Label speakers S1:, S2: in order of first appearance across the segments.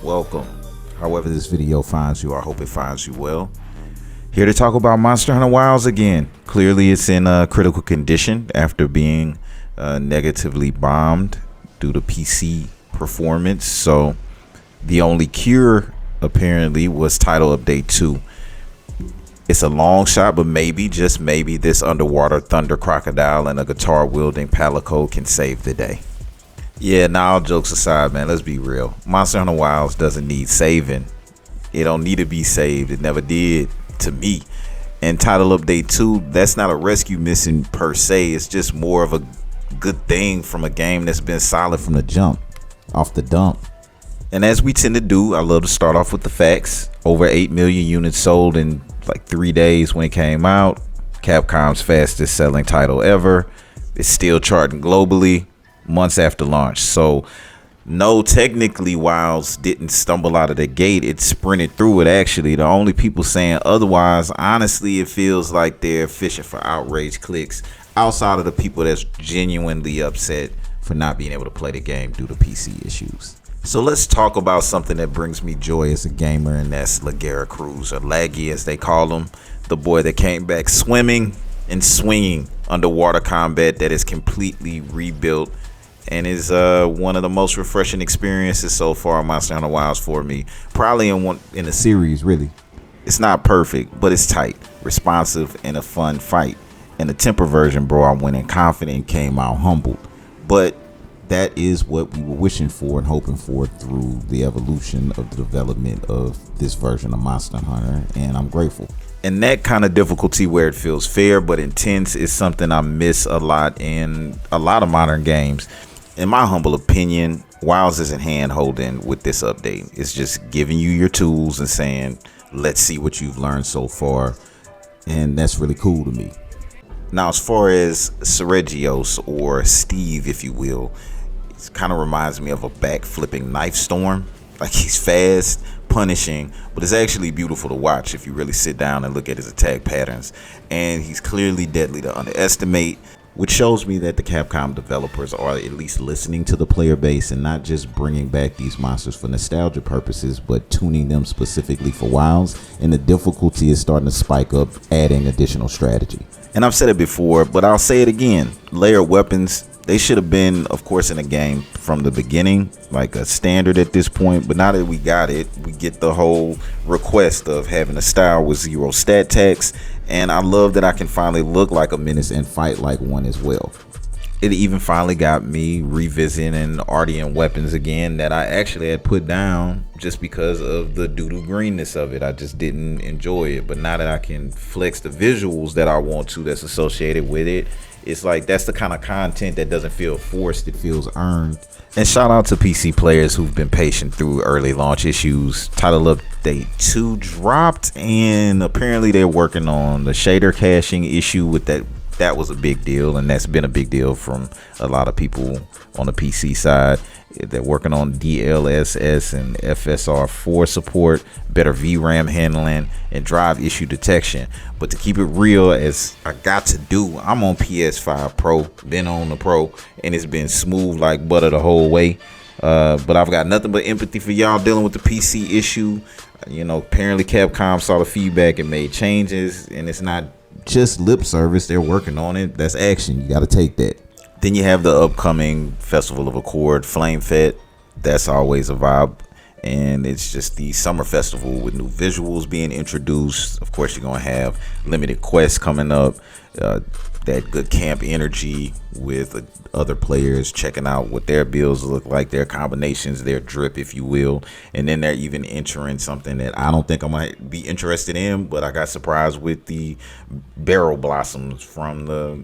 S1: welcome. However this video finds you, I hope it finds you well. Here to talk about Monster Hunter Wilds again. Clearly it's in a critical condition after being negatively bombed due to PC performance. So the only cure apparently was title update 2. It's a long shot, but maybe, just maybe, this underwater thunder crocodile and a guitar wielding palico can save the day. Yeah, now all jokes aside, man, let's be real. Monster Hunter Wilds doesn't need saving. It don't need to be saved. It never did to me. And title update 2, that's not a rescue mission per se. It's just more of a good thing from a game that's been solid from the jump, off the dump. And as we tend to do, I love to start off with the facts. Over 8 million units sold in like 3 days when it came out. Capcom's fastest selling title ever. It's still charting globally months after launch. So no, technically Wilds didn't stumble out of the gate. It sprinted through it actually. The only people saying otherwise, honestly, it feels like they're fishing for outrage clicks outside of the people that's genuinely upset for not being able to play the game due to PC issues. So let's talk about something that brings me joy as a gamer, and that's Lagiacrus, or Laggy as they call him, the boy that came back swimming and swinging underwater combat that is completely rebuilt and is one of the most refreshing experiences so far in Monster Hunter Wilds for me. Probably in the series, really. It's not perfect, but it's tight, responsive, and a fun fight. In the temper version, bro, I went in confident and came out humbled. But that is what we were wishing for and hoping for through the evolution of the development of this version of Monster Hunter, and I'm grateful. And that kind of difficulty where it feels fair but intense is something I miss a lot in a lot of modern games. In my humble opinion, Wilds isn't hand-holding with this update. It's just giving you your tools and saying, let's see what you've learned so far, and that's really cool to me. Now, as far as Seregios, or Steve, if you will, it kind of reminds me of a back-flipping knife storm. Like, he's fast, punishing, but it's actually beautiful to watch if you really sit down and look at his attack patterns. And he's clearly deadly to underestimate, which shows me that the Capcom developers are at least listening to the player base and not just bringing back these monsters for nostalgia purposes, but tuning them specifically for Wilds. And the difficulty is starting to spike up, adding additional strategy. And I've said it before, but I'll say it again. Layered weapons, they should have been, of course, in the game from the beginning, like a standard at this point. But now that we got it, we get the whole request of having a style with 0 stat tax. And I love that I can finally look like a menace and fight like one as well. It even finally got me revisiting Ardean weapons again that I actually had put down just because of the doo-doo greenness of it. I just didn't enjoy it. But now that I can flex the visuals that I want to that's associated with it, it's like that's the kind of content that doesn't feel forced, it feels earned. And shout out to PC players who've been patient through early launch issues. Title update 2 dropped, and apparently they're working on the shader caching issue with that. That was a big deal, and that's been a big deal from a lot of people on the PC side. They're working on DLSS and FSR4 support, better VRAM handling, and drive issue detection. But to keep it real, as I got to do, I'm on PS5 Pro, been on the Pro, and it's been smooth like butter the whole way. But I've got nothing but empathy for y'all dealing with the PC issue. You know, apparently Capcom saw the feedback and made changes, and it's not just lip service. They're working on it. That's action. You got to take that. Then you have the upcoming Festival of Accord, Flame Fest. That's always a vibe. And it's just the summer festival with new visuals being introduced. Of course, you're going to have limited quests coming up. That good camp energy with other players checking out what their builds look like, their combinations, their drip, if you will. And then they're even entering something that I don't think I might be interested in, but I got surprised with the barrel blossoms from the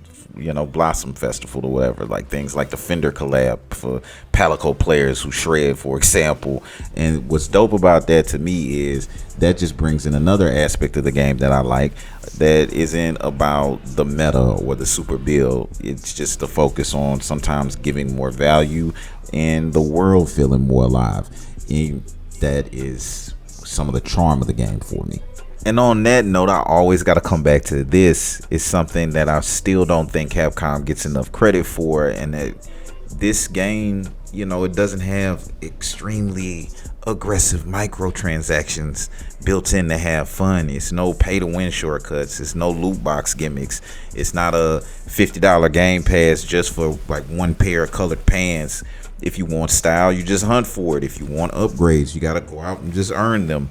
S1: Blossom Festival or whatever, like things like the Fender collab for Palico players who shred, for example. And what's dope about that to me is that just brings in another aspect of the game that I like, that isn't about the meta or the super build. It's just the focus on sometimes giving more value and the world feeling more alive. And that is some of the charm of the game for me. And on that note, I always got to come back to this. It's something that I still don't think Capcom gets enough credit for, and that this game, it doesn't have extremely aggressive microtransactions built in to have fun. It's no pay to win shortcuts. It's no loot box gimmicks. It's not a $50 game pass just for like one pair of colored pants. If you want style, you just hunt for it. If you want upgrades, you gotta go out and just earn them.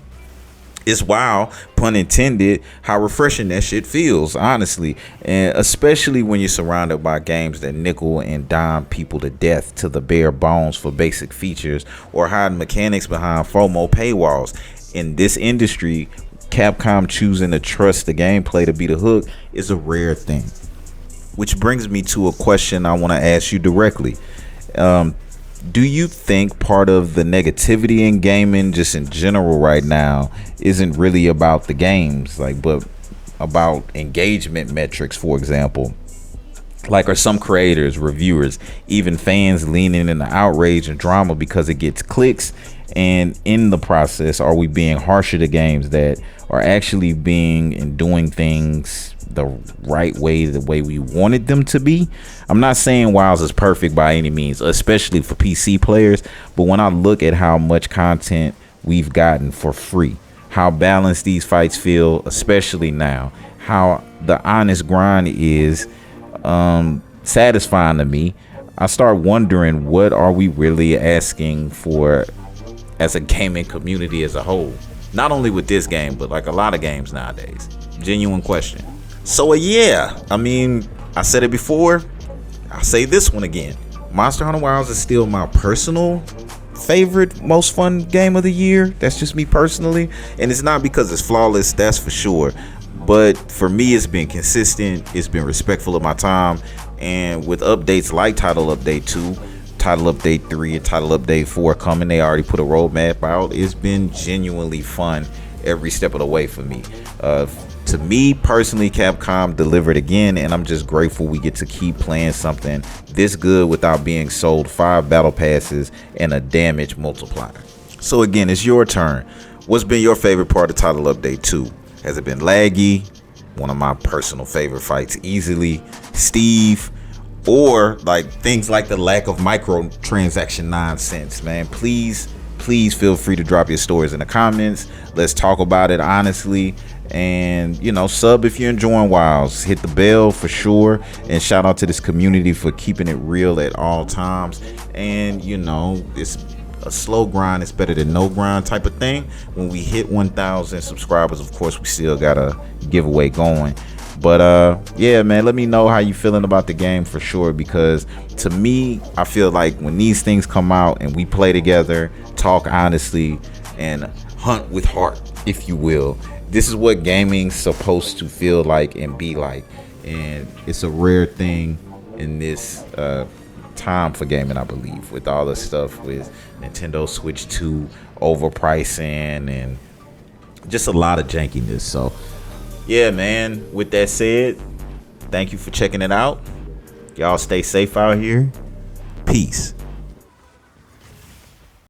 S1: It's wild, pun intended, how refreshing that shit feels, honestly. And especially when you're surrounded by games that nickel and dime people to death to the bare bones for basic features or hiding mechanics behind FOMO paywalls. In this industry, Capcom choosing to trust the gameplay to be the hook is a rare thing. Which brings me to a question I want to ask you directly. Do you think part of the negativity in gaming just in general right now isn't really about the games, but about engagement metrics, for example? Like, are some creators, reviewers, even fans leaning into outrage and drama because it gets clicks? And in the process, are we being harsher to games that are actually being and doing things the right way, the way we wanted them to be? I'm not saying WoWs is perfect by any means, especially for PC players, but when I look at how much content we've gotten for free, how balanced these fights feel, especially now, how the honest grind is satisfying to me, I start wondering, what are we really asking for as a gaming community as a whole? Not only with this game, but like a lot of games nowadays. Genuine question. So yeah, I mean, I said it before, I'll say this one again. Monster Hunter Wilds is still my personal favorite, most fun game of the year. That's just me personally, and it's not because it's flawless, that's for sure, but for me it's been consistent, it's been respectful of my time, and with updates like Title Update 2, Title Update 3, and Title Update 4 coming, they already put a roadmap out. It's been genuinely fun every step of the way for me. To me personally, Capcom delivered again, and I'm just grateful we get to keep playing something this good without being sold 5 battle passes and a damage multiplier. So again, it's your turn. What's been your favorite part of Title Update 2? Has it been laggy? One of my personal favorite fights easily. Steve? Or like things like the lack of microtransaction nonsense, man? Please feel free to drop your stories in the comments. Let's talk about it honestly. And sub if you're enjoying WoWs. Hit the bell for sure, and shout out to this community for keeping it real at all times. And it's a slow grind, it's better than no grind type of thing. When we hit 1,000 subscribers, of course we still got a giveaway going. But yeah, man, let me know how you feeling about the game for sure, because to me, I feel like when these things come out and we play together, talk honestly, and hunt with heart, if you will, this is what gaming's supposed to feel like and be like. And it's a rare thing in this time for gaming, I believe, with all the stuff with Nintendo Switch 2 overpricing and just a lot of jankiness. So yeah, man, with that said, thank you for checking it out. Y'all stay safe out here. Peace.